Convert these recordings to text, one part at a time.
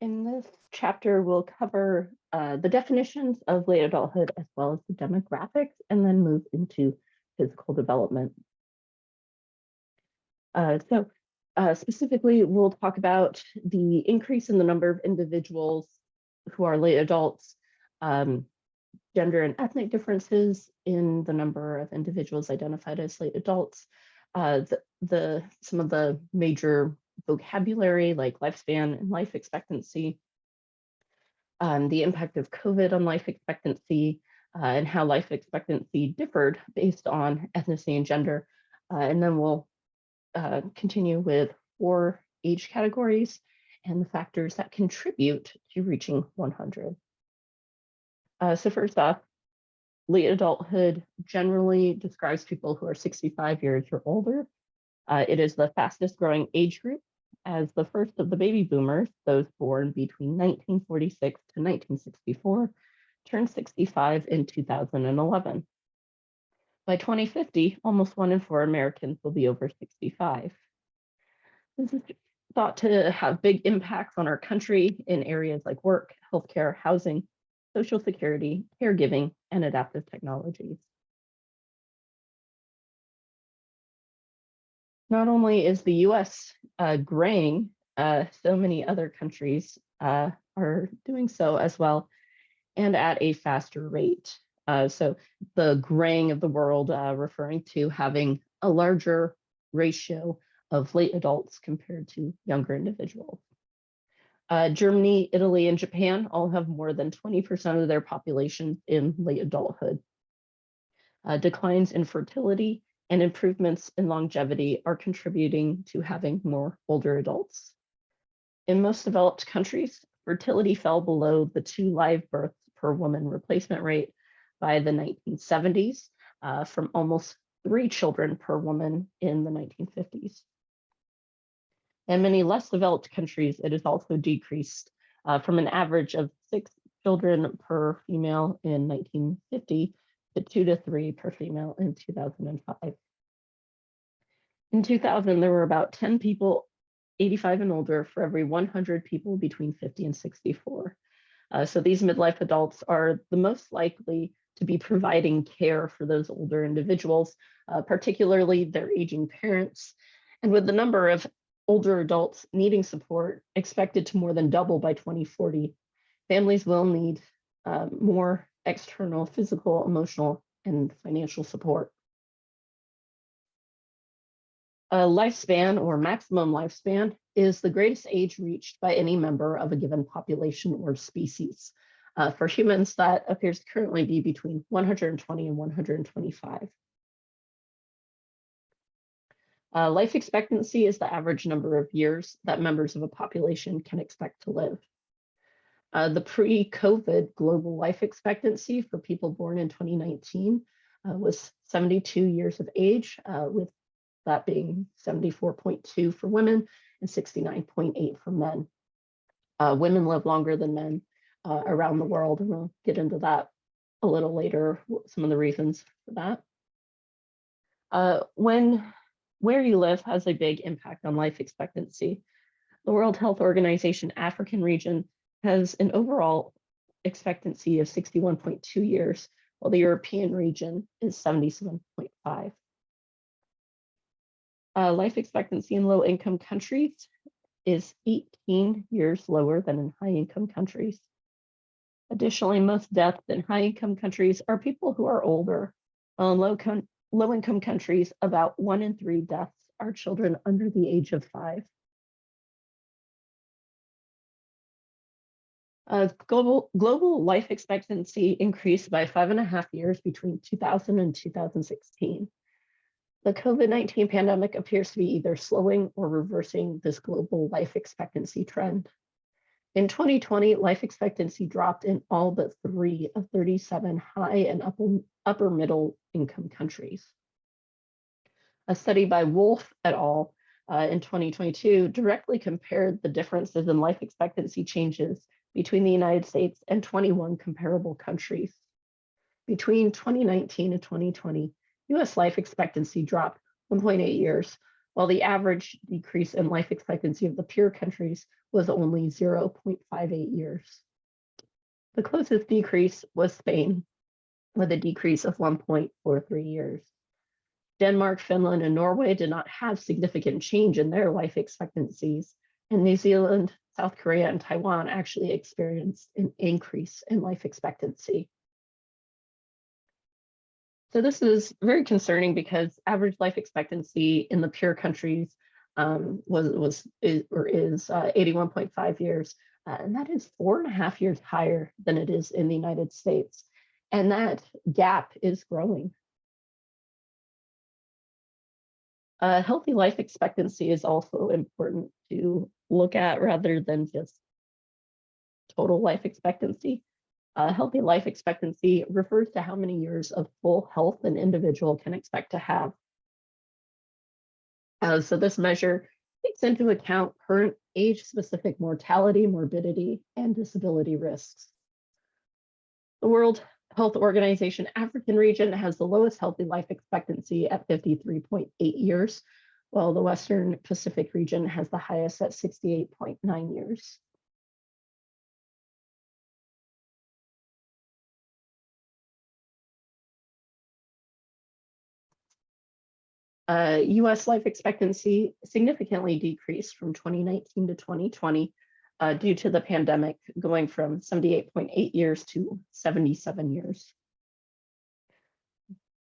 In this chapter, we'll cover the definitions of late adulthood as well as the demographics, and then move into physical development. Specifically, we'll talk about the increase in the number of individuals who are late adults, gender and ethnic differences in the number of individuals identified as late adults, some of the major vocabulary like lifespan and life expectancy, the impact of COVID on life expectancy, and how life expectancy differed based on ethnicity and gender. And then we'll continue with 4 age categories and the factors that contribute to reaching 100. So first off, late adulthood generally describes people who are 65 years or older. It is the fastest growing age group, as the first of the baby boomers, those born between 1946 to 1964, turned 65 in 2011. By 2050, almost 1 in 4 Americans will be over 65. This is thought to have big impacts on our country in areas like work, healthcare, housing, social security, caregiving, and adaptive technologies. Not only is the US graying, so many other countries are doing so as well, and at a faster rate. So the graying of the world referring to having a larger ratio of late adults compared to younger individuals. Germany, Italy, and Japan all have more than 20% of their population in late adulthood. Declines in fertility and improvements in longevity are contributing to having more older adults. In most developed countries, fertility fell below the 2 live births per woman replacement rate by the 1970s, from almost 3 children per woman in the 1950s. In many less developed countries, it has also decreased from an average of 6 children per female in 1950 to 2 to 3 per female in 2005. In 2000, there were about 10 people 85 and older for every 100 people between 50 and 64. So these midlife adults are the most likely to be providing care for those older individuals, particularly their aging parents. And with the number of older adults needing support expected to more than double by 2040, families will need more external physical, emotional, and financial support. A lifespan, or maximum lifespan, is the greatest age reached by any member of a given population or species. For humans, that appears to currently be between 120 and 125. Life expectancy is the average number of years that members of a population can expect to live. The pre-COVID global life expectancy for people born in 2019 was 72 years of age, with that being 74.2 for women and 69.8 for men. Women live longer than men around the world, and we'll get into that a little later, some of the reasons for that. Where you live has a big impact on life expectancy. The World Health Organization African region has an overall expectancy of 61.2 years, while the European region is 77.5. Life expectancy in low-income countries is 18 years lower than in high-income countries. Additionally, most deaths in high-income countries are people who are older, while in low-income countries, about 1 in 3 deaths are children under the age of 5. Global life expectancy increased by 5.5 years between 2000 and 2016. The COVID-19 pandemic appears to be either slowing or reversing this global life expectancy trend. In 2020, life expectancy dropped in all but 3 of 37 high and upper middle income countries. A study by Wolf et al. In 2022 directly compared the differences in life expectancy changes between the United States and 21 comparable countries. Between 2019 and 2020, US life expectancy dropped 1.8 years, while the average decrease in life expectancy of the peer countries was only 0.58 years. The closest decrease was Spain, with a decrease of 1.43 years. Denmark, Finland, and Norway did not have significant change in their life expectancies, and New Zealand, South Korea, and Taiwan actually experienced an increase in life expectancy. So this is very concerning because average life expectancy in the peer countries is 81.5 years, and that is 4.5 years higher than it is in the United States. And that gap is growing. Healthy life expectancy is also important to look at rather than just total life expectancy. Healthy life expectancy refers to how many years of full health an individual can expect to have. So this measure takes into account current age-specific mortality, morbidity, and disability risks. The World Health Organization African region has the lowest healthy life expectancy at 53.8 years, while the Western Pacific region has the highest at 68.9 years. US life expectancy significantly decreased from 2019 to 2020 due to the pandemic, going from 78.8 years to 77 years.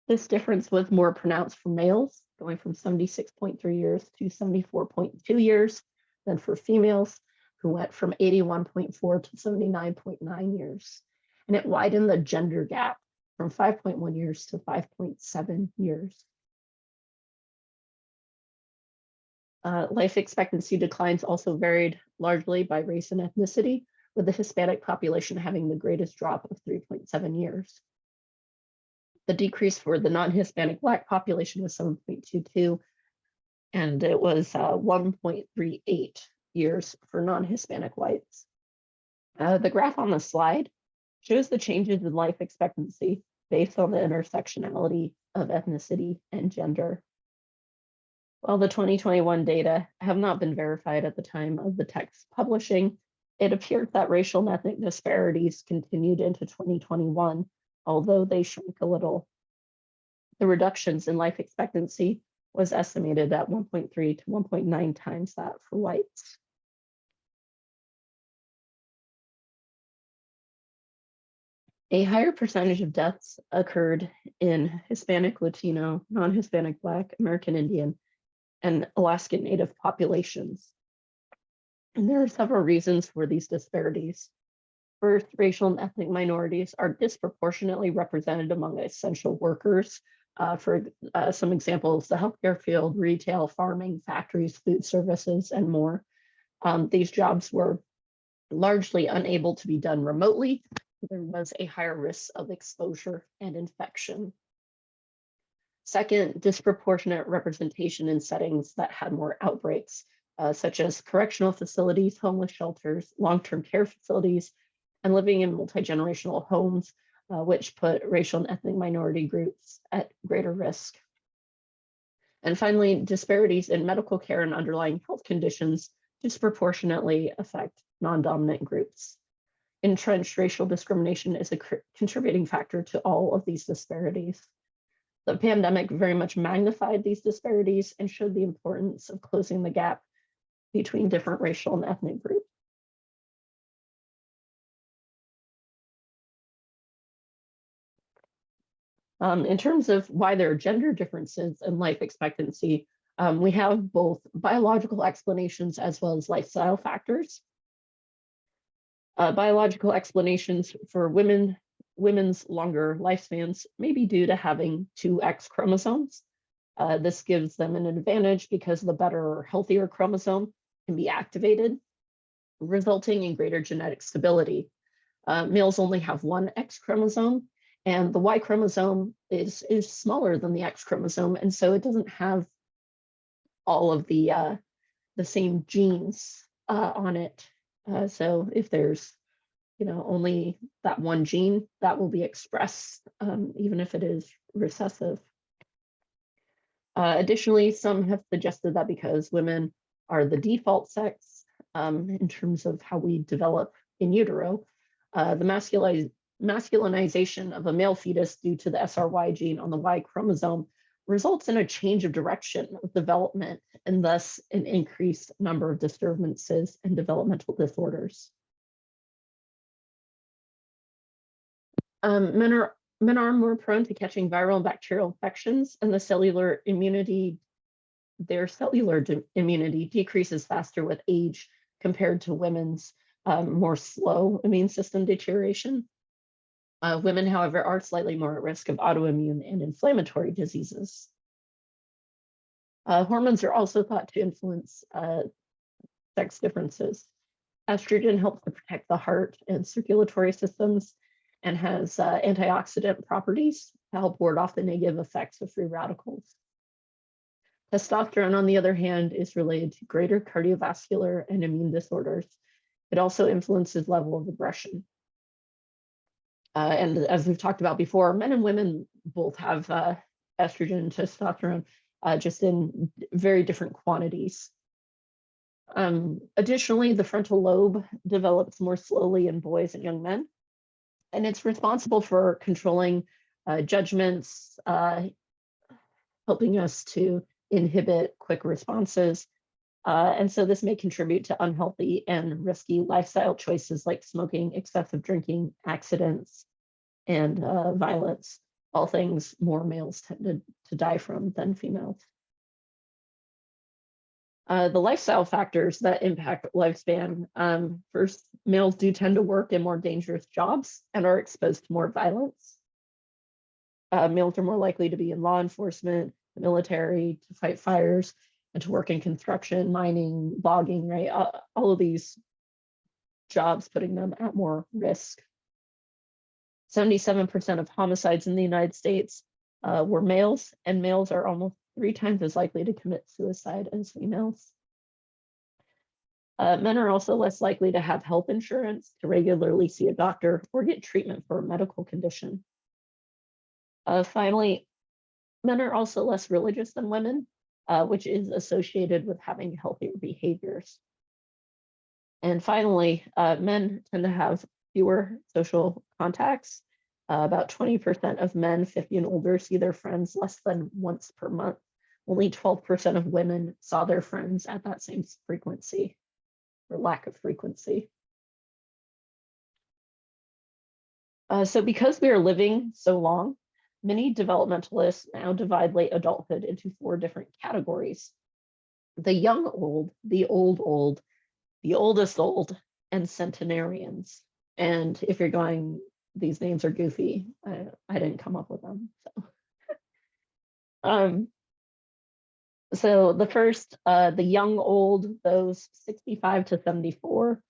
This difference was more pronounced for males, going from 76.3 years to 74.2 years, than for females, who went from 81.4 to 79.9 years. And it widened the gender gap from 5.1 years to 5.7 years. Life expectancy declines also varied largely by race and ethnicity, with the Hispanic population having the greatest drop of 3.7 years. The decrease for the non-Hispanic Black population was 7.22, and it was 1.38 years for non-Hispanic whites. The graph on the slide shows the changes in life expectancy based on the intersectionality of ethnicity and gender. While the 2021 data have not been verified at the time of the text publishing, it appears that racial and ethnic disparities continued into 2021, although they shrunk a little. The reductions in life expectancy was estimated at 1.3 to 1.9 times that for whites. A higher percentage of deaths occurred in Hispanic, Latino, non-Hispanic, Black, American Indian, and Alaskan Native populations. And there are several reasons for these disparities. First, racial and ethnic minorities are disproportionately represented among essential workers. For some examples, the healthcare field, retail, farming, factories, food services, and more. These jobs were largely unable to be done remotely. There was a higher risk of exposure and infection. Second, disproportionate representation in settings that had more outbreaks, such as correctional facilities, homeless shelters, long-term care facilities, and living in multi-generational homes, which put racial and ethnic minority groups at greater risk. And finally, disparities in medical care and underlying health conditions disproportionately affect non-dominant groups. Entrenched racial discrimination is a contributing factor to all of these disparities. The pandemic very much magnified these disparities and showed the importance of closing the gap between different racial and ethnic groups. In terms of why there are gender differences in life expectancy, we have both biological explanations as well as lifestyle factors. Biological explanations for women's longer lifespans may be due to having two X chromosomes. This gives them an advantage because the better or healthier chromosome can be activated, resulting in greater genetic stability. Males only have one X chromosome, and the Y chromosome is smaller than the X chromosome, and so it doesn't have all of the same genes on it. So if there's only that one gene, that will be expressed even if it is recessive. Additionally, some have suggested that because women are the default sex in terms of how we develop in utero, the masculinization of a male fetus due to the SRY gene on the Y chromosome results in a change of direction of development and thus an increased number of disturbances and developmental disorders. Men are more prone to catching viral and bacterial infections, and their cellular immunity decreases faster with age compared to women's more slow immune system deterioration. Women, however, are slightly more at risk of autoimmune and inflammatory diseases. Hormones are also thought to influence sex differences. Estrogen helps to protect the heart and circulatory systems and has antioxidant properties to help ward off the negative effects of free radicals. Testosterone, on the other hand, is related to greater cardiovascular and immune disorders. It also influences level of aggression. And as we've talked about before, men and women both have estrogen and testosterone, just in very different quantities. Additionally, the frontal lobe develops more slowly in boys and young men, and it's responsible for controlling judgments, helping us to inhibit quick responses. And so this may contribute to unhealthy and risky lifestyle choices like smoking, excessive drinking, accidents, and violence, all things more males tend to die from than females. The lifestyle factors that impact lifespan. First, males do tend to work in more dangerous jobs and are exposed to more violence. Males are more likely to be in law enforcement, the military, to fight fires, and to work in construction, mining, logging, right? All of these jobs putting them at more risk. 77% of homicides in the United States were males, and males are almost 3 times as likely to commit suicide as females. Men are also less likely to have health insurance, to regularly see a doctor, or get treatment for a medical condition. Finally, men are also less religious than women, which is associated with having healthier behaviors. And finally, men tend to have fewer social contacts. About 20% of men 50 and older see their friends less than once per month. Only 12% of women saw their friends at that same frequency or lack of frequency. So because we are living so long, many developmentalists now divide late adulthood into 4 different categories: the young old, the old, the oldest old, and centenarians. And if you're going, these names are goofy, I didn't come up with them. So the first, the young old, those 65 to 74.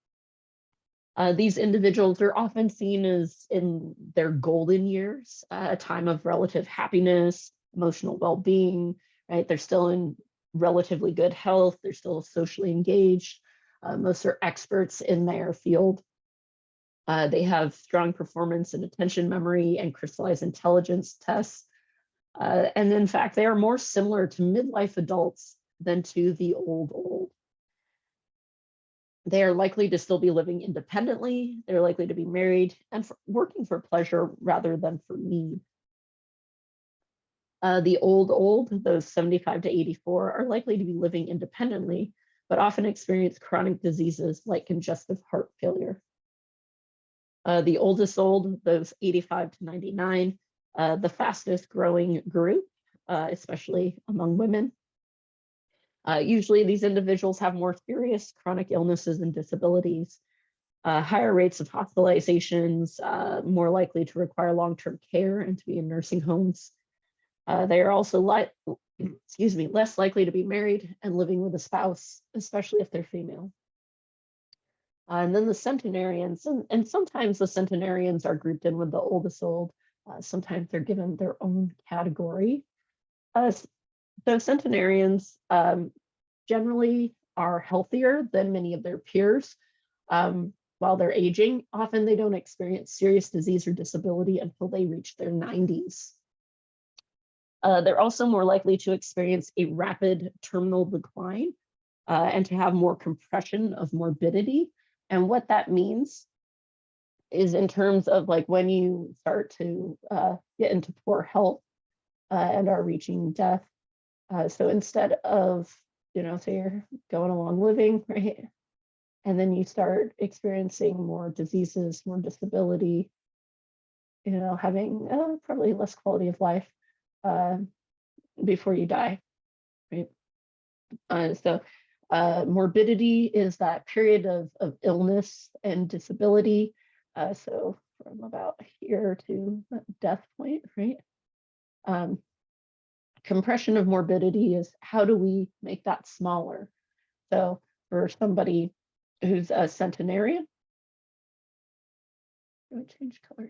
These individuals are often seen as in their golden years, a time of relative happiness, emotional well-being, right? They're still in relatively good health. They're still socially engaged. Most are experts in their field. They have strong performance in attention memory and crystallized intelligence tests. And in fact, they are more similar to midlife adults than to the old. They are likely to still be living independently. They're likely to be married and working for pleasure rather than for need. The old, those 75 to 84, are likely to be living independently, but often experience chronic diseases like congestive heart failure. The oldest old, those 85 to 99, the fastest growing group, especially among women. Usually these individuals have more serious chronic illnesses and disabilities, higher rates of hospitalizations, more likely to require long-term care and to be in nursing homes. They are also less likely to be married and living with a spouse, especially if they're female. And then the centenarians, and sometimes the centenarians are grouped in with the oldest old. Sometimes they're given their own category. Those centenarians generally are healthier than many of their peers while they're aging. Often they don't experience serious disease or disability until they reach their 90s. They're also more likely to experience a rapid terminal decline and to have more compression of morbidity. And what that means is in terms of like when you start to get into poor health and are reaching death. So instead of, say you're going along living, right? And then you start experiencing more diseases, more disability, having probably less quality of life before you die, right? So morbidity is that period of illness and disability. So from about here to death point, right? Compression of morbidity is how do we make that smaller? So for somebody who's a centenarian, let me change color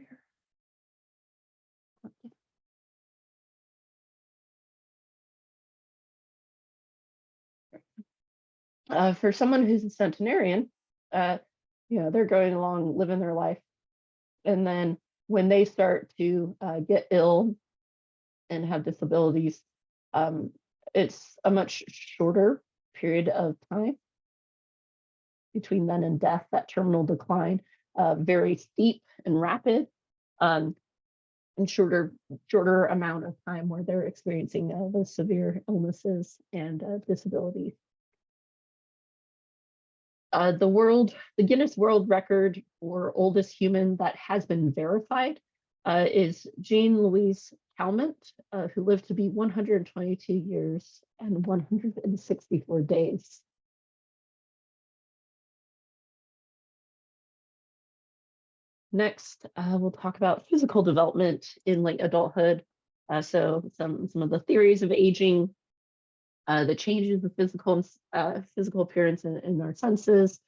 here. For someone who's a centenarian, they're going along living their life, and then when they start to get ill and have disabilities, it's a much shorter period of time between then and death. That terminal decline, very steep and rapid, and shorter amount of time where they're experiencing those severe illnesses and disabilities. The Guinness World Record for oldest human that has been verified is Jean Louise Calment, who lived to be 122 years and 164 days. Next, we'll talk about physical development in late adulthood. So some of the theories of aging, the changes of physical appearance in our senses,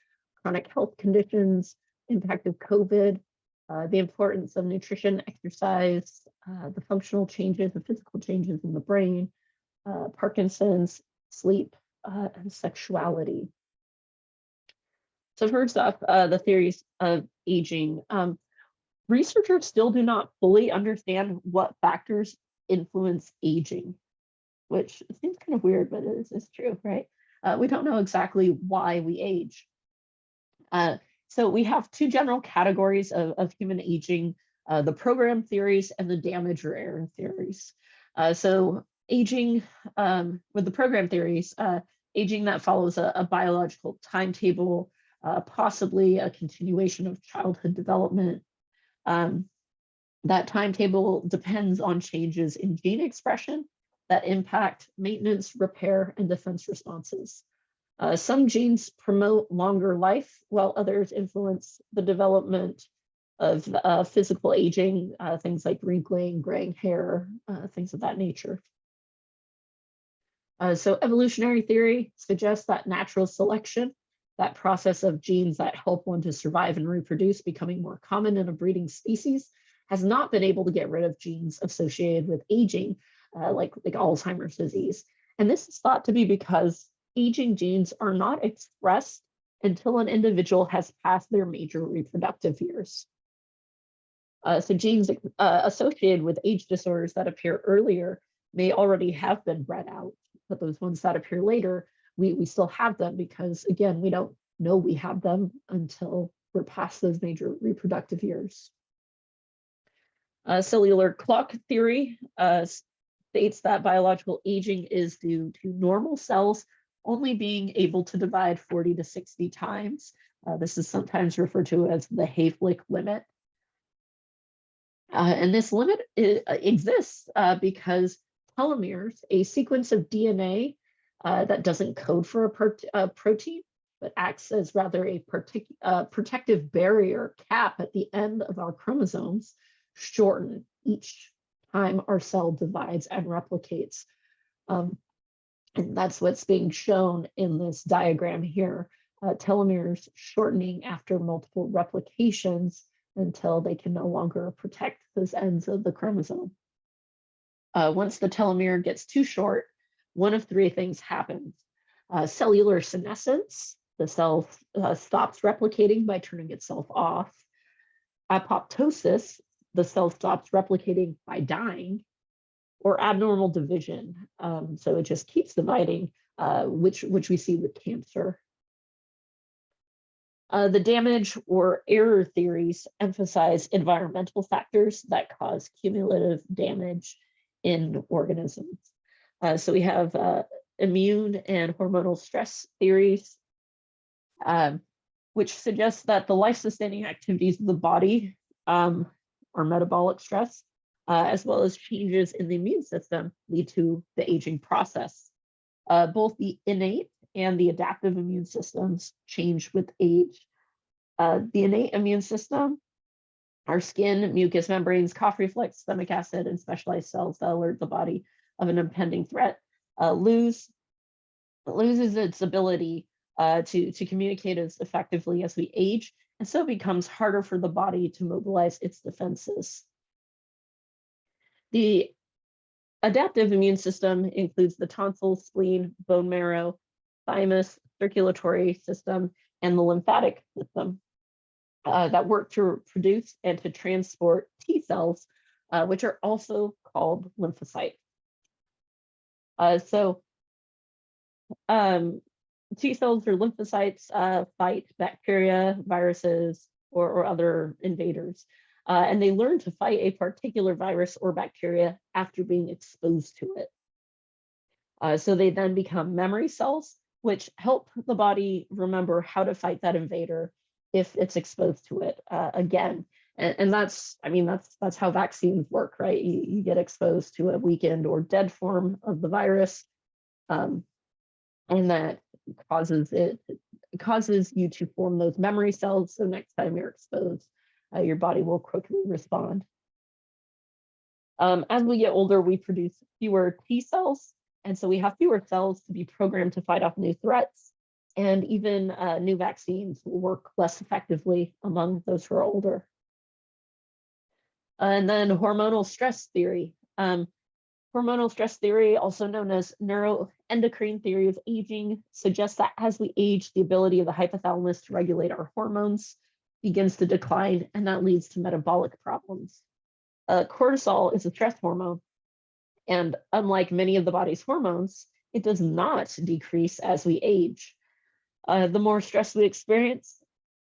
chronic health conditions, impact of COVID, the importance of nutrition, exercise, the functional changes, the physical changes in the brain, Parkinson's, sleep, and sexuality. So first off, the theories of aging. Researchers still do not fully understand what factors influence aging, which seems kind of weird, but it's true, right? We don't know exactly why we age. So we have two general categories of human aging, the program theories and the damage or error theories. So aging, with the program theories, aging that follows a biological timetable, possibly a continuation of childhood development. That timetable depends on changes in gene expression that impact maintenance, repair, and defense responses. Some genes promote longer life, while others influence the development of physical aging, things like wrinkling, graying hair, things of that nature. So evolutionary theory suggests that natural selection, that process of genes that help one to survive and reproduce, becoming more common in a breeding species, has not been able to get rid of genes associated with aging, like Alzheimer's disease. And this is thought to be because aging genes are not expressed until an individual has passed their major reproductive years. So genes associated with age disorders that appear earlier may already have been bred out, but those ones that appear later, we still have them because, again, we don't know we have them until we're past those major reproductive years. Cellular clock theory states that biological aging is due to normal cells only being able to divide 40 to 60 times. This is sometimes referred to as the Hayflick limit. And this limit exists because telomeres, a sequence of DNA that doesn't code for a protein, but acts as rather a protective barrier cap at the end of our chromosomes, shorten each time our cell divides and replicates. And that's what's being shown in this diagram here, telomeres shortening after multiple replications until they can no longer protect those ends of the chromosome. Once the telomere gets too short, one of three things happens. Cellular senescence, the cell stops replicating by turning itself off. Apoptosis, the cell stops replicating by dying. or abnormal division. So it just keeps dividing, which we see with cancer. The damage or error theories emphasize environmental factors that cause cumulative damage in organisms. So we have immune and hormonal stress theories, which suggests that the life-sustaining activities of the body or metabolic stress, as well as changes in the immune system, lead to the aging process. Both the innate and the adaptive immune systems change with age. The innate immune system, our skin, mucous membranes, cough reflex, stomach acid, and specialized cells that alert the body of an impending threat, loses its ability to communicate as effectively as we age, and so it becomes harder for the body to mobilize its defenses. The adaptive immune system includes the tonsils, spleen, bone marrow, thymus, circulatory system, and the lymphatic system that work to produce and to transport T cells, which are also called lymphocytes. T cells or lymphocytes fight bacteria, viruses, or other invaders. And they learn to fight a particular virus or bacteria after being exposed to it. So they then become memory cells, which help the body remember how to fight that invader if it's exposed to it again. And that's how vaccines work, right? You get exposed to a weakened or dead form of the virus, and that causes you to form those memory cells. So next time you're exposed, your body will quickly respond. As we get older, we produce fewer T cells, and so we have fewer cells to be programmed to fight off new threats. And even new vaccines will work less effectively among those who are older. And then hormonal stress theory. Hormonal stress theory, also known as neuroendocrine theory of aging, suggests that as we age, the ability of the hypothalamus to regulate our hormones begins to decline, and that leads to metabolic problems. Cortisol is a stress hormone, and unlike many of the body's hormones, it does not decrease as we age. The more stress we experience,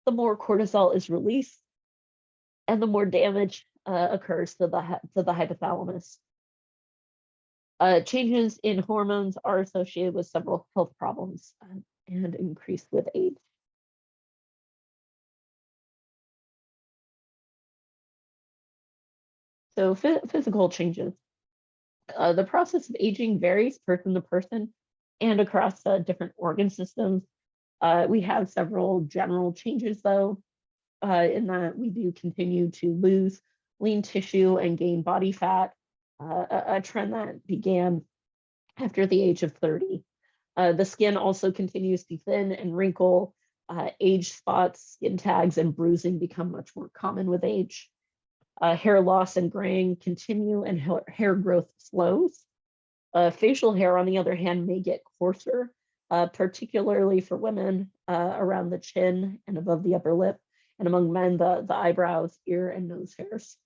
the more cortisol is released, and the more damage occurs to the hypothalamus. Changes in hormones are associated with several health problems and increase with age. So physical changes. The process of aging varies person to person and across different organ systems. We have several general changes, though, in that we do continue to lose lean tissue and gain body fat, a trend that began after the age of 30. The skin also continues to thin and wrinkle. Age spots, skin tags, and bruising become much more common with age. Hair loss and graying continue, and hair growth slows. Facial hair, on the other hand, may get coarser, particularly for women around the chin and above the upper lip, and among men, the eyebrows, ear, and nose hairs.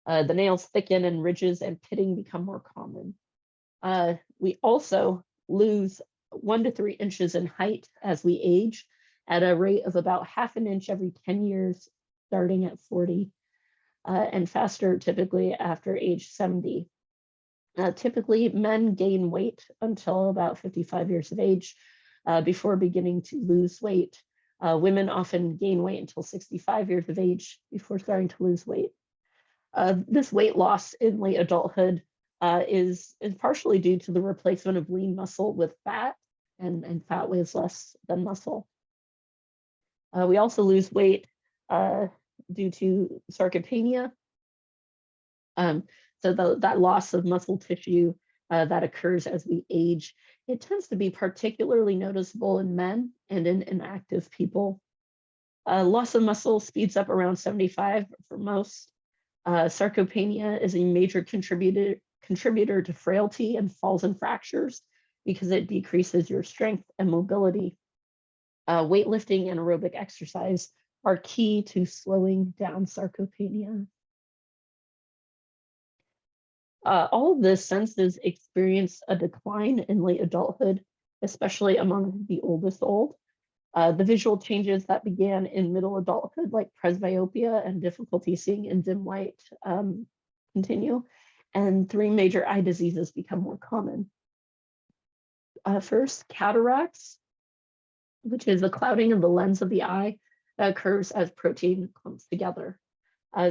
The nails thicken and ridges and pitting become more common. We also lose 1 to 3 inches in height as we age at a rate of about ½ an inch every 10 years, starting at 40, and faster typically after age 70. Typically, men gain weight until about 55 years of age before beginning to lose weight. Women often gain weight until 65 years of age before starting to lose weight. This weight loss in late adulthood is partially due to the replacement of lean muscle with fat, and fat weighs less than muscle. We also lose weight due to sarcopenia. So that loss of muscle tissue that occurs as we age, it tends to be particularly noticeable in men and in inactive people. Loss of muscle speeds up around 75 for most. Sarcopenia is a major contributor to frailty and falls and fractures because it decreases your strength and mobility. Weightlifting and aerobic exercise are key to slowing down sarcopenia. All of the senses experience a decline in late adulthood, especially among the oldest old. The visual changes that began in middle adulthood, like presbyopia and difficulty seeing in dim light, continue, and 3 major eye diseases become more common. First, cataracts, which is the clouding of the lens of the eye that occurs as protein clumps together.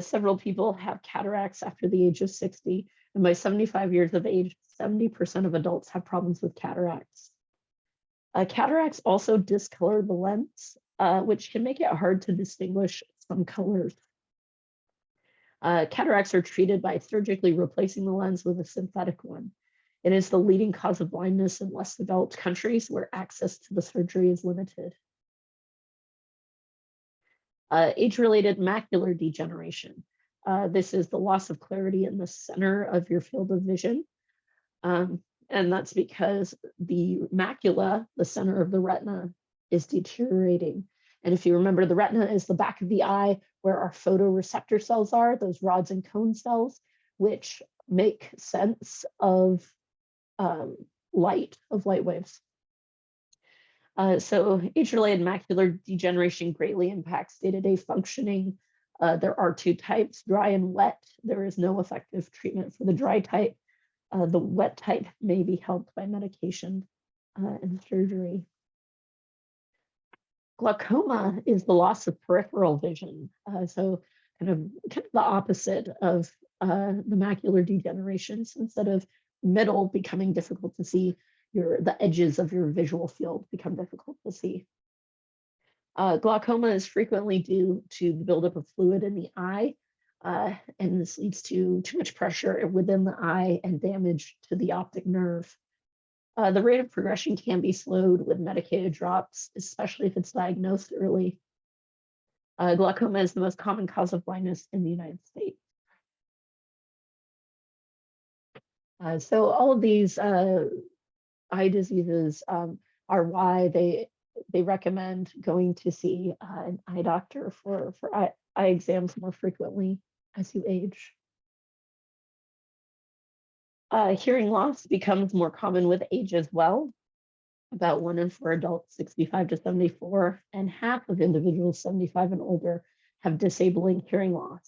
Several people have cataracts after the age of 60, and by 75 years of age, 70% of adults have problems with cataracts. Cataracts also discolor the lens, which can make it hard to distinguish some colors. Cataracts are treated by surgically replacing the lens with a synthetic one. It is the leading cause of blindness in less developed countries where access to the surgery is limited. Age-related macular degeneration. This is the loss of clarity in the center of your field of vision. And that's because the macula, the center of the retina, is deteriorating. And if you remember, the retina is the back of the eye where our photoreceptor cells are, those rods and cone cells, which make sense of light waves. So age-related macular degeneration greatly impacts day-to-day functioning. There are 2 types, dry and wet. There is no effective treatment for the dry type. The wet type may be helped by medication and surgery. Glaucoma is the loss of peripheral vision. So kind of the opposite of the macular degenerations. Instead of middle becoming difficult to see, the edges of your visual field become difficult to see. Glaucoma is frequently due to the buildup of fluid in the eye, and this leads to too much pressure within the eye and damage to the optic nerve. The rate of progression can be slowed with medicated drops, especially if it's diagnosed early. Glaucoma is the most common cause of blindness in the United States. So all of these eye diseases are why they recommend going to see an eye doctor for eye exams more frequently as you age. Hearing loss becomes more common with age as well. About 1 in 4 adults 65 to 74, and half of individuals 75 and older have disabling hearing loss.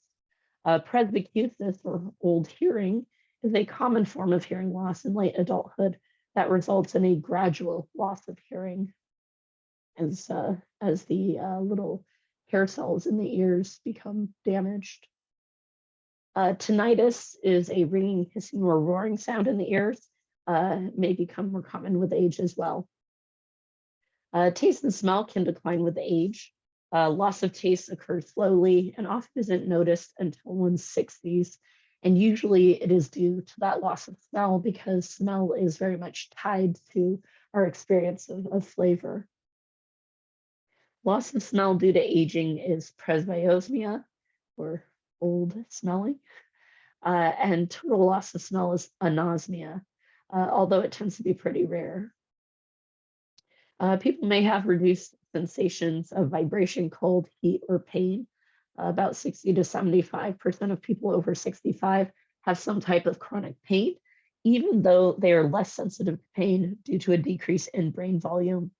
Presbycusis, or old hearing, is a common form of hearing loss in late adulthood that results in a gradual loss of hearing as the little hair cells in the ears become damaged. Tinnitus is a ringing, hissing, or roaring sound in the ears, may become more common with age as well. Taste and smell can decline with age. Loss of taste occurs slowly and often isn't noticed until one's 60s. And usually it is due to that loss of smell because smell is very much tied to our experience of flavor. Loss of smell due to aging is presbyosmia, or old smelling. And total loss of smell is anosmia, although it tends to be pretty rare. People may have reduced sensations of vibration, cold, heat, or pain. About 60 to 75% of people over 65 have some type of chronic pain, even though they are less sensitive to pain due to a decrease in brain volume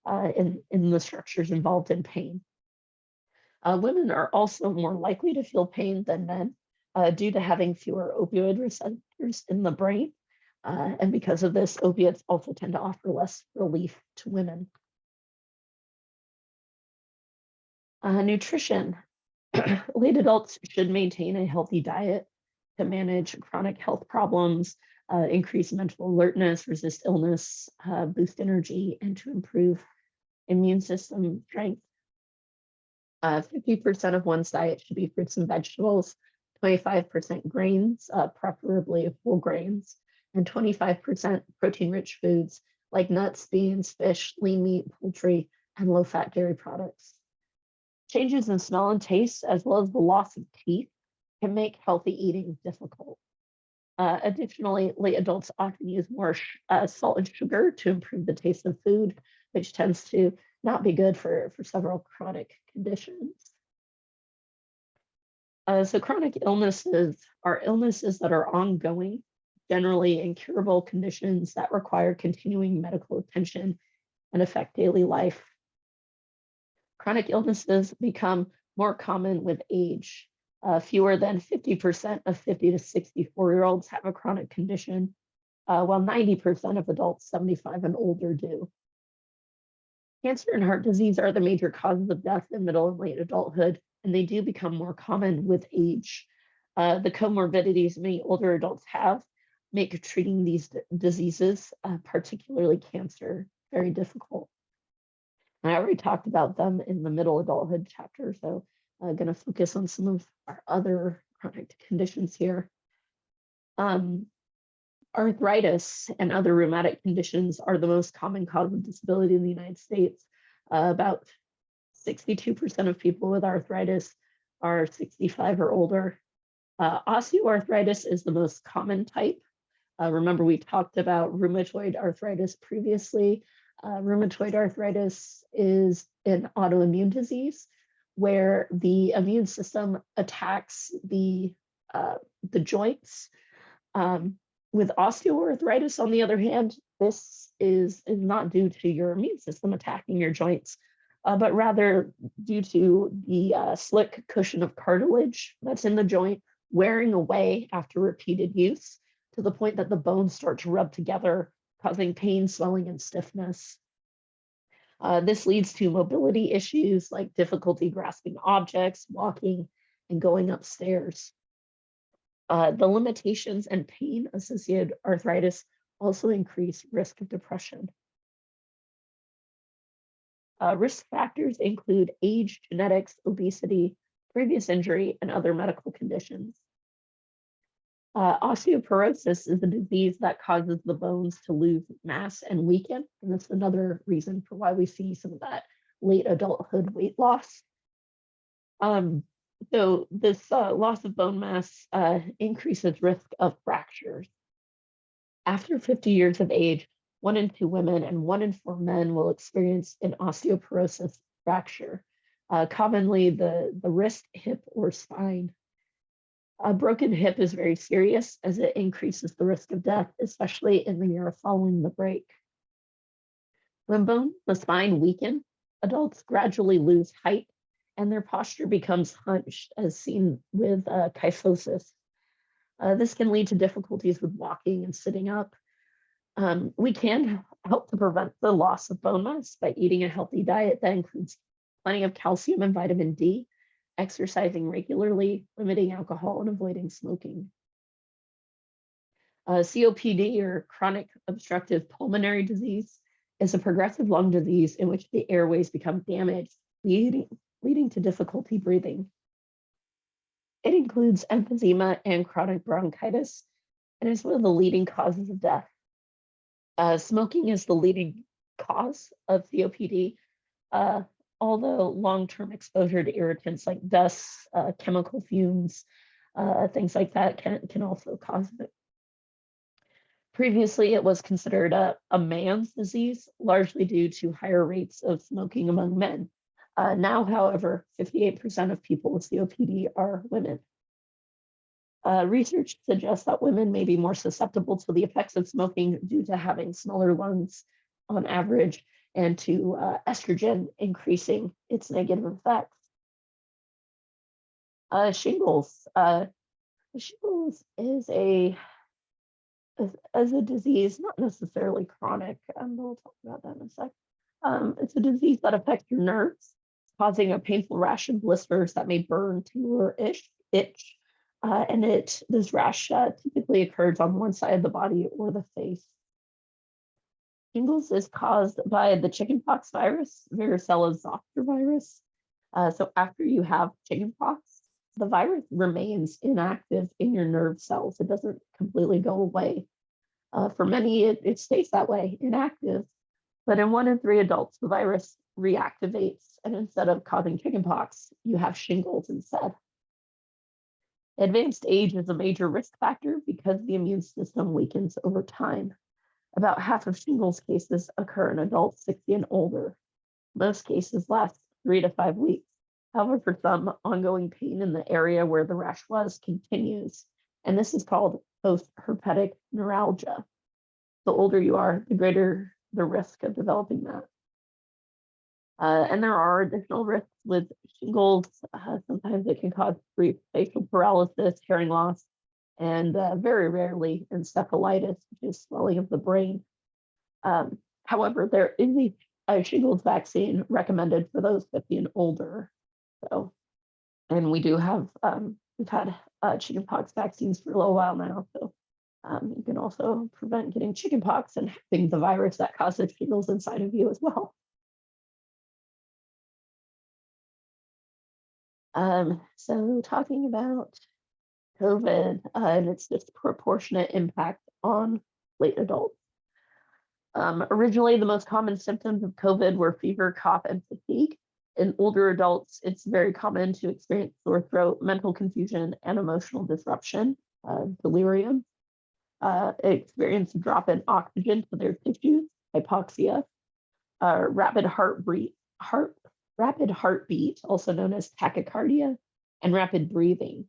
in the structures involved in pain. Women are also more likely to feel pain than men due to having fewer opioid receptors in the brain. And because of this, opiates also tend to offer less relief to women. Nutrition. Late adults should maintain a healthy diet to manage chronic health problems, increase mental alertness, resist illness, boost energy, and to improve immune system strength. 50% of one's diet should be fruits and vegetables, 25% grains, preferably whole grains, and 25% protein-rich foods like nuts, beans, fish, lean meat, poultry, and low-fat dairy products. Changes in smell and taste, as well as the loss of teeth, can make healthy eating difficult. Additionally, late adults often use more salt and sugar to improve the taste of food, which tends to not be good for several chronic conditions. So chronic illnesses are illnesses that are ongoing generally incurable conditions that require continuing medical attention and affect daily life. Chronic illnesses become more common with age. Fewer than 50% of 50 to 64-year-olds have a chronic condition, while 90% of adults 75 and older do. Cancer and heart disease are the major causes of death in middle and late adulthood, and they do become more common with age. The comorbidities many older adults have make treating these diseases, particularly cancer, very difficult. And I already talked about them in the middle adulthood chapter, so I'm going to focus on some of our other chronic conditions here. Arthritis and other rheumatic conditions are the most common cause of disability in the United States. About 62% of people with arthritis are 65 or older. Osteoarthritis is the most common type. Remember, we talked about rheumatoid arthritis previously. Rheumatoid arthritis is an autoimmune disease where the immune system attacks the joints. With osteoarthritis, on the other hand, this is not due to your immune system attacking your joints, but rather due to the slick cushion of cartilage that's in the joint wearing away after repeated use to the point that the bones start to rub together, causing pain, swelling, and stiffness. This leads to mobility issues like difficulty grasping objects, walking, and going upstairs. The limitations and pain associated with arthritis also increase risk of depression. Risk factors include age, genetics, obesity, previous injury, and other medical conditions. Osteoporosis is a disease that causes the bones to lose mass and weaken, and that's another reason for why we see some of that late adulthood weight loss. So this loss of bone mass increases risk of fractures. After 50 years of age, 1 in 2 women and 1 in 4 men will experience an osteoporosis fracture, commonly the wrist, hip, or spine. A broken hip is very serious as it increases the risk of death, especially in the year following the break. When the spine weakens, adults gradually lose height and their posture becomes hunched, as seen with kyphosis. This can lead to difficulties with walking and sitting up. We can help to prevent the loss of bone mass by eating a healthy diet that includes plenty of calcium and vitamin D, exercising regularly, limiting alcohol, and avoiding smoking. COPD, or chronic obstructive pulmonary disease, is a progressive lung disease in which the airways become damaged, leading to difficulty breathing. It includes emphysema and chronic bronchitis, and is one of the leading causes of death. Smoking is the leading cause of COPD, although long-term exposure to irritants like dust, chemical fumes, things like that can also cause it. Previously, it was considered a man's disease, largely due to higher rates of smoking among men. Now, however, 58% of people with COPD are women. Research suggests that women may be more susceptible to the effects of smoking due to having smaller lungs on average and to estrogen increasing its negative effects. Shingles. Shingles is a disease, not necessarily chronic, but we'll talk about that in a sec. It's a disease that affects your nerves, causing a painful rash and blisters that may burn, tingle, or itch. And this rash typically occurs on one side of the body or the face. Shingles is caused by the chickenpox virus, varicella zoster virus. So after you have chickenpox, the virus remains inactive in your nerve cells. It doesn't completely go away. For many, it stays that way, inactive. But in 1 in 3 adults, the virus reactivates, and instead of causing chickenpox, you have shingles instead. Advanced age is a major risk factor because the immune system weakens over time. About half of shingles cases occur in adults 60 and older. Most cases last 3 to 5 weeks. However, for some, ongoing pain in the area where the rash was continues, and this is called post-herpetic neuralgia. The older you are, the greater the risk of developing that. And there are additional risks with shingles. Sometimes it can cause brief facial paralysis, hearing loss, and very rarely encephalitis, which is swelling of the brain. However, there is a shingles vaccine recommended for those 50 and older. So, and we do have, we've had chickenpox vaccines for a little while now. So you can also prevent getting chickenpox and having the virus that causes shingles inside of you as well. So talking about COVID and its disproportionate impact on late adults. Originally, the most common symptoms of COVID were fever, cough, and fatigue. In older adults, it's very common to experience sore throat, mental confusion, and emotional disruption, delirium. Experience a drop in oxygen to their tissues, hypoxia, rapid heartbeat, also known as tachycardia, and rapid breathing.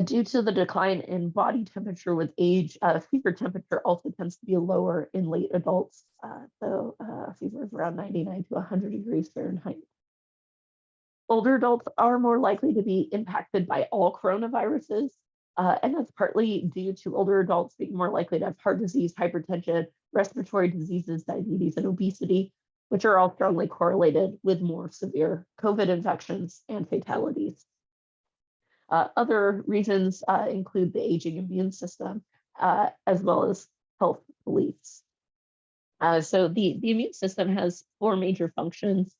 Due to the decline in body temperature with age, fever temperature also tends to be lower in late adults. Fever is around 99 to 100 degrees Fahrenheit. Older adults are more likely to be impacted by all coronaviruses, and that's partly due to older adults being more likely to have heart disease, hypertension, respiratory diseases, diabetes, and obesity, which are all strongly correlated with more severe COVID infections and fatalities. Other reasons include the aging immune system, as well as health beliefs. So the immune system has 4 major functions: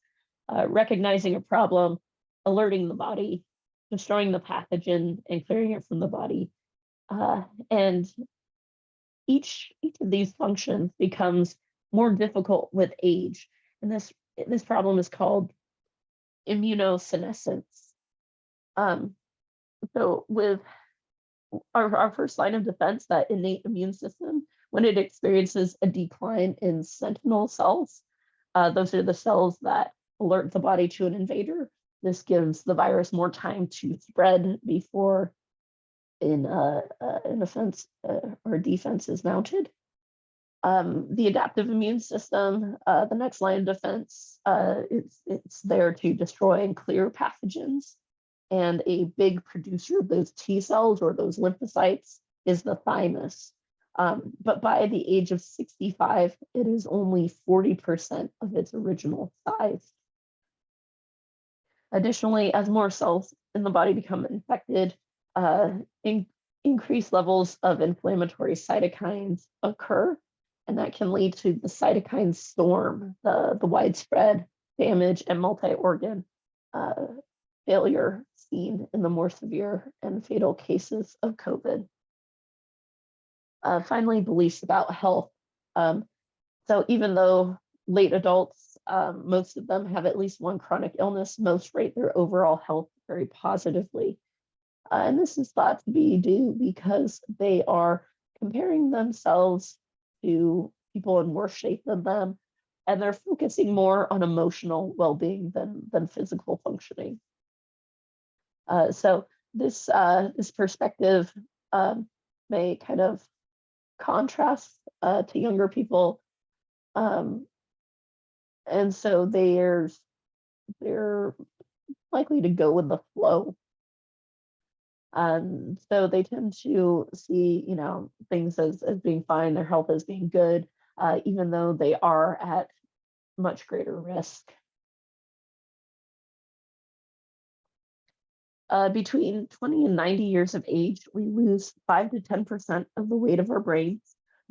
recognizing a problem, alerting the body, destroying the pathogen, and clearing it from the body. And each of these functions becomes more difficult with age. And this problem is called immunosenescence. So with our first line of defense, that innate immune system, when it experiences a decline in sentinel cells, those are the cells that alert the body to an invader. This gives the virus more time to spread before, in a sense, our defense is mounted. The adaptive immune system, the next line of defense, it's there to destroy and clear pathogens. And a big producer of those T cells or those lymphocytes is the thymus. But by the age of 65, it is only 40% of its original size. Additionally, as more cells in the body become infected, increased levels of inflammatory cytokines occur, and that can lead to the cytokine storm, the widespread damage and multi-organ failure seen in the more severe and fatal cases of COVID. Finally, beliefs about health. So even though late adults, most of them have at least one chronic illness, most rate their overall health very positively. And this is thought to be due because they are comparing themselves to people in worse shape than them, and they're focusing more on emotional well-being than physical functioning. So this perspective may kind of contrast to younger people, and so they're likely to go with the flow. So they tend to see, things as being fine, their health as being good, even though they are at much greater risk. Between 20 and 90 years of age, we lose 5 to 10% of the weight of our brains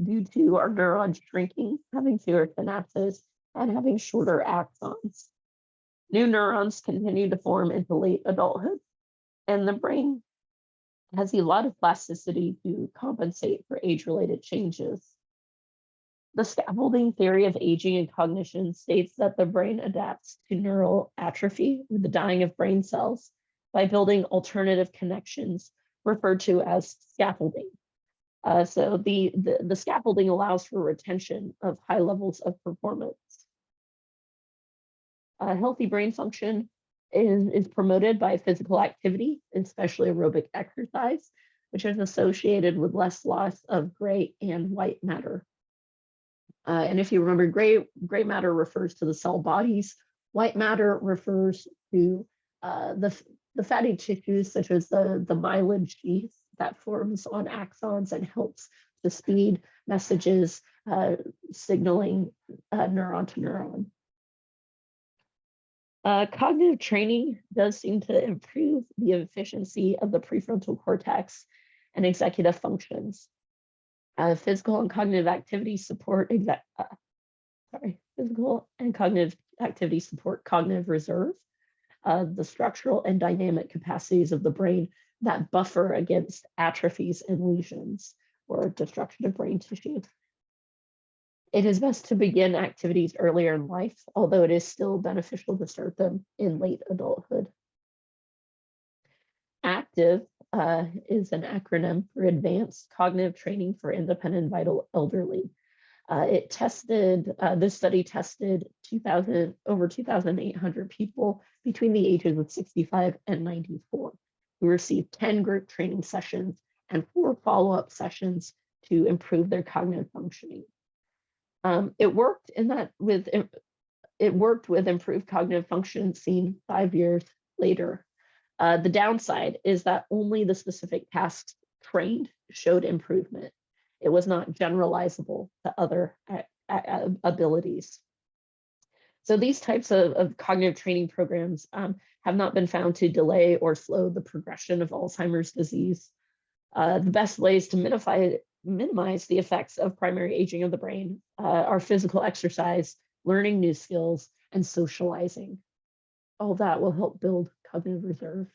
due to our neurons shrinking, having fewer synapses, and having shorter axons. New neurons continue to form into late adulthood, and the brain has a lot of plasticity to compensate for age-related changes. The scaffolding theory of aging and cognition states that the brain adapts to neural atrophy with the dying of brain cells by building alternative connections referred to as scaffolding. So the scaffolding allows for retention of high levels of performance. Healthy brain function is promoted by physical activity, especially aerobic exercise. which is associated with less loss of gray and white matter. And if you remember, gray matter refers to the cell bodies. White matter refers to the fatty tissues, such as the myelin sheath that forms on axons and helps to speed messages signaling neuron to neuron. Cognitive training does seem to improve the efficiency of the prefrontal cortex and executive functions. Physical and cognitive activities support physical and cognitive activities support cognitive reserve, the structural and dynamic capacities of the brain that buffer against atrophies and lesions or destruction of brain tissue. It is best to begin activities earlier in life, although it is still beneficial to start them in late adulthood. ACTIVE is an acronym for Advanced Cognitive Training for Independent Vital Elderly. This study tested over 2,800 people between the ages of 65 and 94 who received 10 group training sessions and 4 follow-up sessions to improve their cognitive functioning. It worked with improved cognitive function seen 5 years later. The downside is that only the specific tasks trained showed improvement. It was not generalizable to other abilities. So these types of cognitive training programs have not been found to delay or slow the progression of Alzheimer's disease. The best ways to minimize the effects of primary aging of the brain are physical exercise, learning new skills, and socializing. All that will help build cognitive reserve.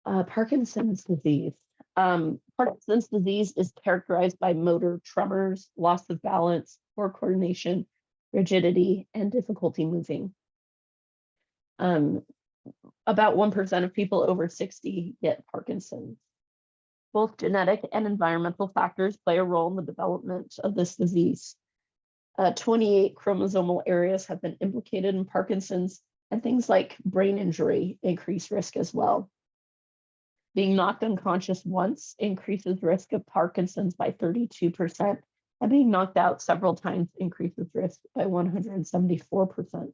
Parkinson's disease. Parkinson's disease is characterized by motor tremors, loss of balance, poor coordination, rigidity, and difficulty moving. About 1% of people over 60 get Parkinson's. Both genetic and environmental factors play a role in the development of this disease. 28 chromosomal areas have been implicated in Parkinson's, and things like brain injury increase risk as well. Being knocked unconscious once increases risk of Parkinson's by 32%, and being knocked out several times increases risk by 174%.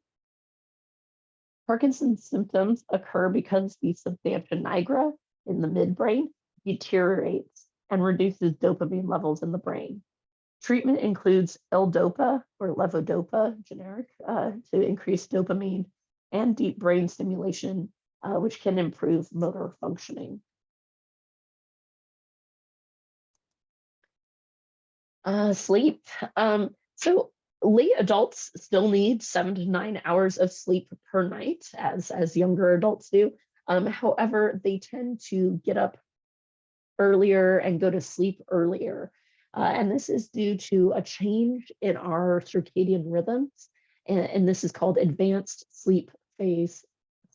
Parkinson's symptoms occur because the substantia nigra in the midbrain deteriorates and reduces dopamine levels in the brain. Treatment includes L-DOPA or levodopa, generic, to increase dopamine, and deep brain stimulation, which can improve motor functioning. Sleep. So late adults still need 7 to 9 hours of sleep per night, as younger adults do. However, they tend to get up earlier and go to sleep earlier. And this is due to a change in our circadian rhythms. And this is called advanced sleep phase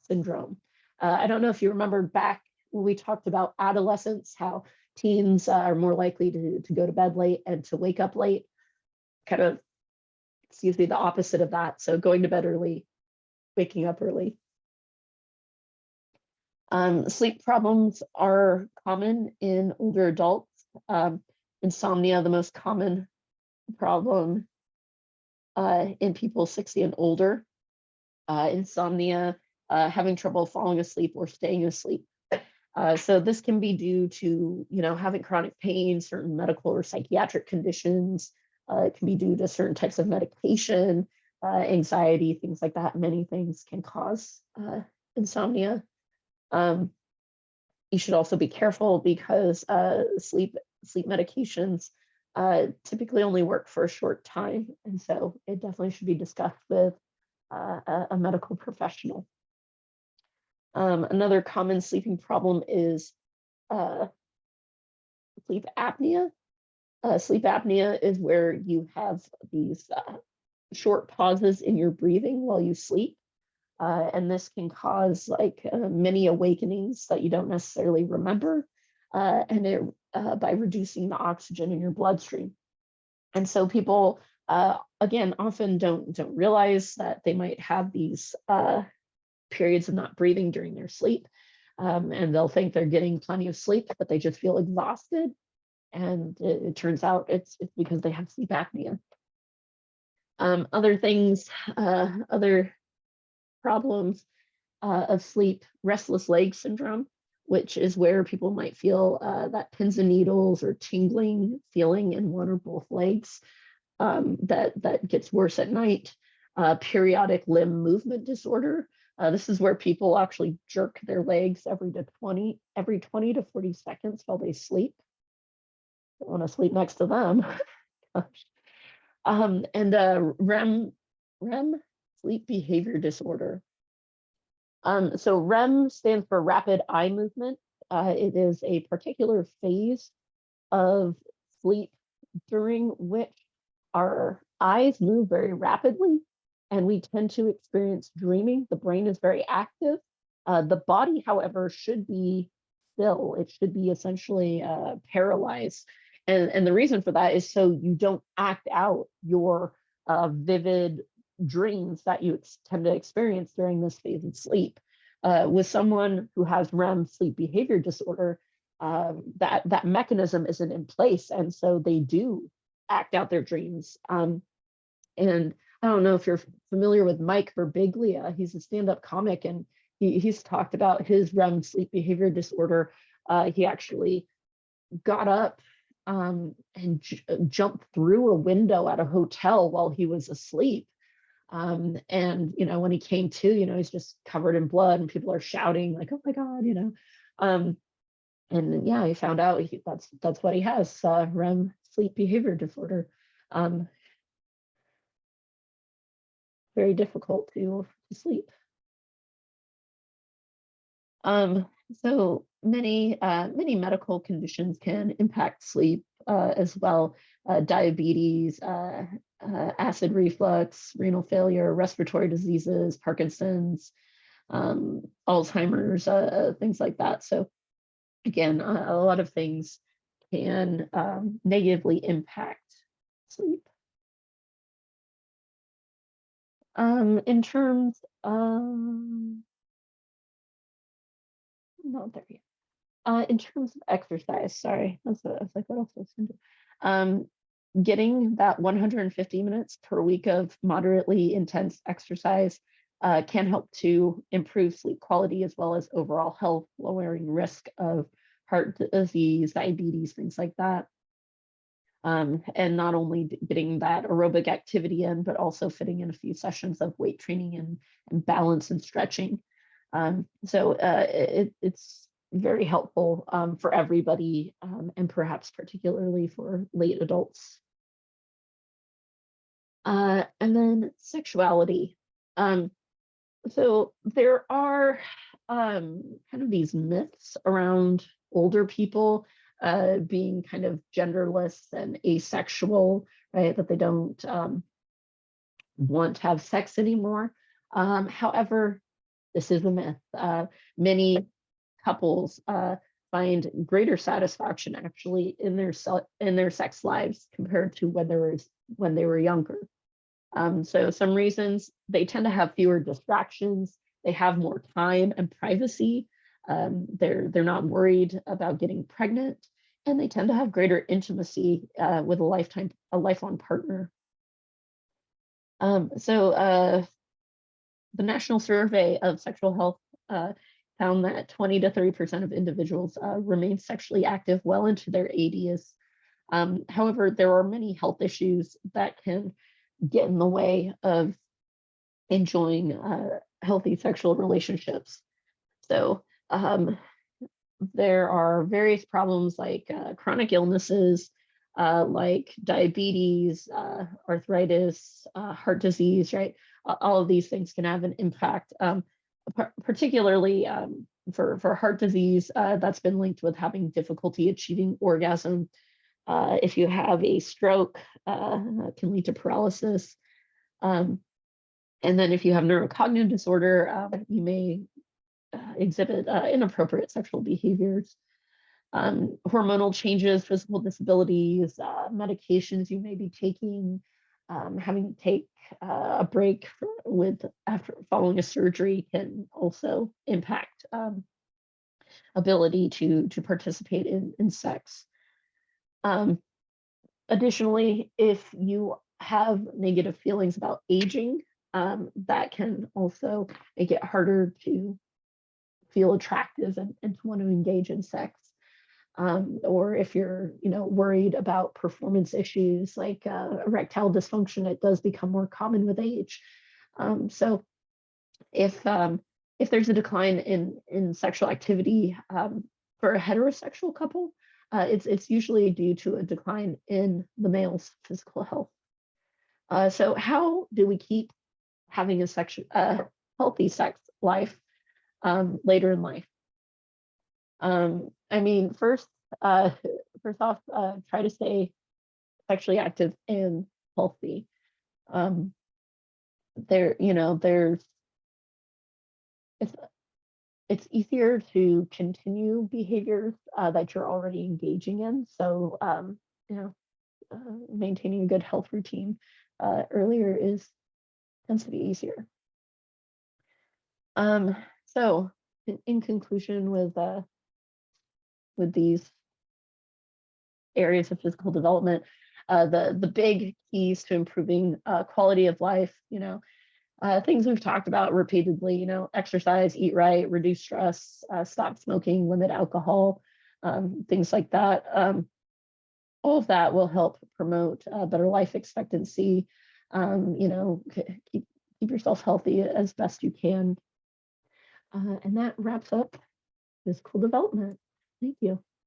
syndrome. I don't know if you remember back when we talked about adolescence, how teens are more likely to go to bed late and to wake up late, kind of, the opposite of that. So going to bed early, waking up early. Sleep problems are common in older adults. Insomnia, the most common problem in people 60 and older. Insomnia, having trouble falling asleep or staying asleep. So this can be due to, having chronic pain, certain medical or psychiatric conditions. It can be due to certain types of medication, anxiety, things like that. Many things can cause insomnia. You should also be careful because sleep medications typically only work for a short time. And so it definitely should be discussed with a medical professional. Another common sleeping problem is sleep apnea. Sleep apnea is where you have these short pauses in your breathing while you sleep. And this can cause many awakenings that you don't necessarily remember, and it by reducing the oxygen in your bloodstream. And so people, again, often don't realize that they might have these periods of not breathing during their sleep. and they'll think they're getting plenty of sleep, but they just feel exhausted. And it turns out it's because they have sleep apnea. Other things, other problems of sleep, restless leg syndrome, which is where people might feel that pins and needles or tingling feeling in one or both legs, that gets worse at night. Periodic limb movement disorder. This is where people actually jerk their legs every 20 to 40 seconds while they sleep. Don't want to sleep next to them. And REM, sleep behavior disorder. So REM stands for rapid eye movement. It is a particular phase of sleep during which our eyes move very rapidly and we tend to experience dreaming. The brain is very active. The body, however, should be still. It should be essentially paralyzed. And the reason for that is so you don't act out your vivid dreams that you tend to experience during this phase of sleep. With someone who has REM sleep behavior disorder, that mechanism isn't in place, and so they do act out their dreams. And I don't know if you're familiar with Mike Birbiglia. He's a stand-up comic, and he's talked about his REM sleep behavior disorder. He actually got up and jumped through a window at a hotel while he was asleep. And when he came to, he's just covered in blood, and people are shouting like, "Oh my God!" And yeah, he found out that's what he has, REM sleep behavior disorder. Very difficult to sleep. So many medical conditions can impact sleep as well. Diabetes, acid reflux, renal failure, respiratory diseases, Parkinson's, Alzheimer's, things like that. So again, a lot of things can negatively impact sleep. In terms of, not there yet. In terms of exercise, sorry, that's what I was like, what else was I going to do? Getting that 150 minutes per week of moderately intense exercise can help to improve sleep quality as well as overall health, lowering risk of heart disease, diabetes, things like that. And not only getting that aerobic activity in, but also fitting in a few sessions of weight training and balance and stretching. So it's very helpful for everybody, and perhaps particularly for late adults. And then sexuality. So there are kind of these myths around older people being kind of genderless and asexual, right? That they don't want to have sex anymore. However, this is a myth. Many couples find greater satisfaction actually in their sex lives compared to when they were younger. So some reasons: they tend to have fewer distractions, they have more time and privacy, they're not worried about getting pregnant, and they tend to have greater intimacy with a lifelong partner. So the National Survey of Sexual Health found that 20 to 30% of individuals remain sexually active well into their 80s. However, there are many health issues that can get in the way of enjoying healthy sexual relationships. So there are various problems like chronic illnesses, like diabetes, arthritis, heart disease, right? All of these things can have an impact, particularly for heart disease. That's been linked with having difficulty achieving orgasm. If you have a stroke, that can lead to paralysis. And then if you have neurocognitive disorder, you may exhibit inappropriate sexual behaviors. Hormonal changes, physical disabilities, medications you may be taking, having to take a break after following a surgery can also impact ability to participate in sex. Um, Additionally, if you have negative feelings about aging, that can also make it harder to feel attractive and to want to engage in sex. Or if you're, worried about performance issues like erectile dysfunction, it does become more common with age. So if there's a decline in sexual activity for a heterosexual couple, it's usually due to a decline in the male's physical health. So how do we keep having a healthy sex life later in life? I mean, first off, try to stay sexually active and healthy. Um, there's it's it's easier to continue behaviors that you're already engaging in. So, you know, maintaining a good health routine earlier is tends to be easier. Um, so, in conclusion, with these areas of physical development, the big keys to improving quality of life, things we've talked about repeatedly, exercise, eat right, reduce stress, stop smoking, limit alcohol, things like that. All of that will help promote better life expectancy. Keep yourself healthy as best you can. And that wraps up physical development. Thank you.